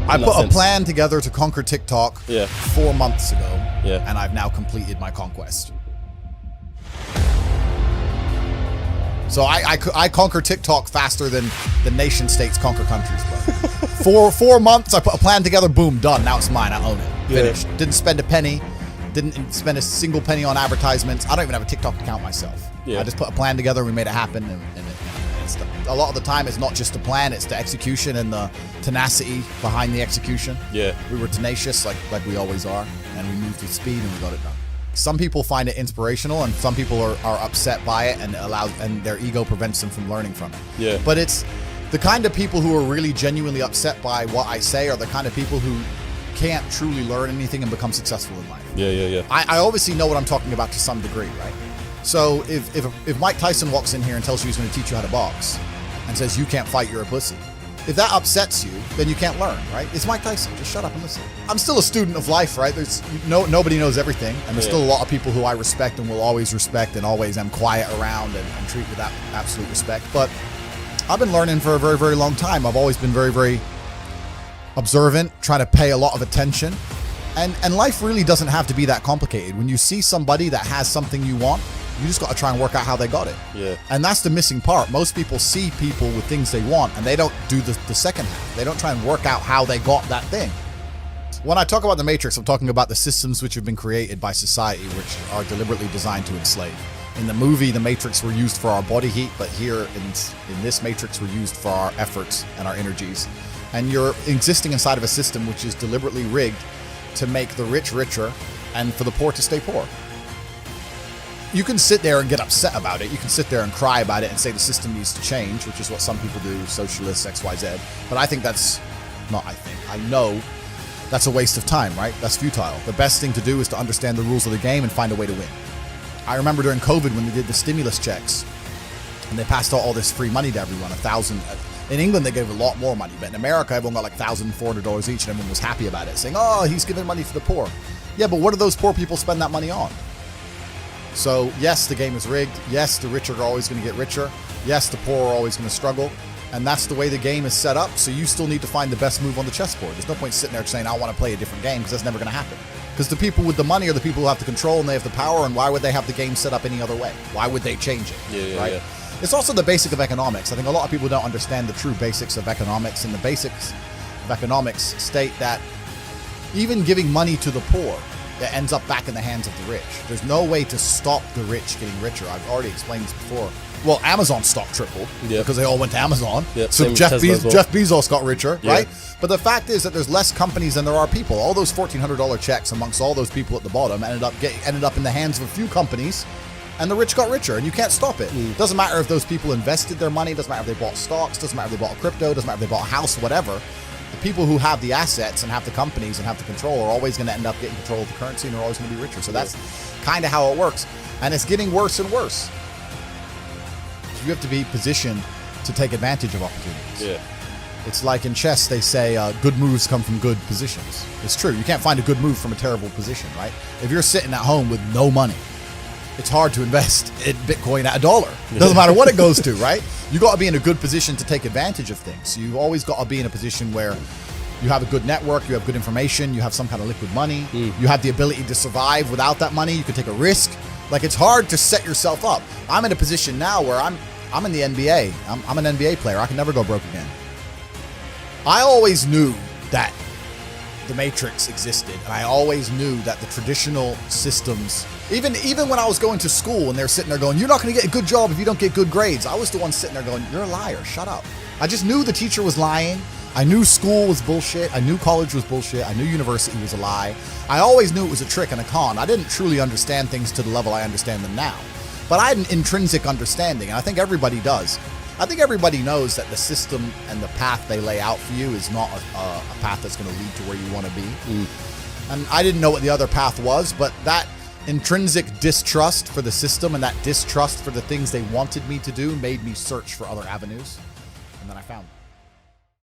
I put a plan together to conquer TikTok 4 months ago, and I've now completed my conquest. So I conquer TikTok faster than the nation states conquer countries, bro. 4 months, I put a plan together, boom, done. Now it's mine. I own it. Finished. Didn't spend a penny. Didn't spend a single penny on advertisements. I don't even have a TikTok account myself. I just put a plan together, we made it happen, and it's a lot of the time it's not just the plan, it's the execution and the tenacity behind the execution. We were tenacious like we always are, and we moved with speed and we got it done. Some people find it inspirational, and some people are upset by it, and their ego prevents them from learning from it. But it's the kind of people who are really genuinely upset by what I say are the kind of people who can't truly learn anything and become successful in life. I obviously know what I'm talking about to some degree, right? So if Mike Tyson walks in here and tells you he's going to teach you how to box and says you can't fight, you're a pussy, if that upsets you, then you can't learn, right? It's Mike Tyson. Just shut up and listen. I'm still a student of life, right? There's nobody knows everything, and there's still a lot of people who I respect and will always respect and always am quiet around and treat with that absolute respect. But I've been learning for a very, very long time. I've always been very, very observant, trying to pay a lot of attention. And life really doesn't have to be that complicated. When you see somebody that has something you want, you just got to try and work out how they got it. And that's the missing part. Most people see people with things they want, and they don't do the second half. They don't try and work out how they got that thing. When I talk about the Matrix, I'm talking about the systems which have been created by society, which are deliberately designed to enslave. In the movie, the Matrix were used for our body heat, but here in this Matrix, we're used for our efforts and our energies. And you're existing inside of a system which is deliberately rigged to make the rich richer and for the poor to stay poor. You can sit there and get upset about it. You can sit there and cry about it and say the system needs to change, which is what some people do, socialists, XYZ. But I think I know that's a waste of time, right? That's futile. The best thing to do is to understand the rules of the game and find a way to win. I remember during COVID when they did the stimulus checks and they passed out all this free money to everyone, in England, they gave a lot more money, but in America, everyone got like $1,400 each, and everyone was happy about it, saying, oh, he's giving money for the poor. Yeah, but what do those poor people spend that money on? So, yes, the game is rigged. Yes, the rich are always going to get richer. Yes, the poor are always going to struggle. And that's the way the game is set up, so you still need to find the best move on the chessboard. There's no point sitting there saying, I want to play a different game, because that's never going to happen. Because the people with the money are the people who have the control, and they have the power, and why would they have the game set up any other way? Why would they change it? Right? It's also the basic of economics. I think a lot of people don't understand the true basics of economics, and the basics of economics state that even giving money to the poor, it ends up back in the hands of the rich. There's no way to stop the rich getting richer. I've already explained this before. Well, Amazon stock tripled because they all went to Amazon. So Jeff Bezos got richer, right? But the fact is that there's less companies than there are people. All those $1,400 checks amongst all those people at the bottom ended up in the hands of a few companies, and the rich got richer, and you can't stop it. Doesn't matter if those people invested their money, doesn't matter if they bought stocks, doesn't matter if they bought crypto, doesn't matter if they bought a house, whatever. The people who have the assets and have the companies and have the control are always going to end up getting control of the currency, and they're always going to be richer. So that's kind of how it works. And it's getting worse and worse. You have to be positioned to take advantage of opportunities. It's like in chess, they say good moves come from good positions. It's true. You can't find a good move from a terrible position, right? If you're sitting at home with no money, it's hard to invest in Bitcoin at $1. Doesn't matter what it goes to, right? You got to be in a good position to take advantage of things. You've always got to be in a position where you have a good network, you have good information, you have some kind of liquid money, you have the ability to survive without that money, you can take a risk. Like, it's hard to set yourself up. I'm in a position now where I'm in the NBA. I'm an NBA player. I can never go broke again. I always knew that the Matrix existed, and I always knew that the traditional systems, even when I was going to school and they're sitting there going, you're not going to get a good job if you don't get good grades, I was the one sitting there going, you're a liar, shut up. I just knew the teacher was lying. I knew school was bullshit. I knew college was bullshit. I knew university was a lie. I always knew it was a trick and a con. I didn't truly understand things to the level I understand them now, but I had an intrinsic understanding, and I think everybody does. I think everybody knows that the system and the path they lay out for you is not a path that's going to lead to where you want to be. And I didn't know what the other path was, but that intrinsic distrust for the system and that distrust for the things they wanted me to do made me search for other avenues. And then I found them.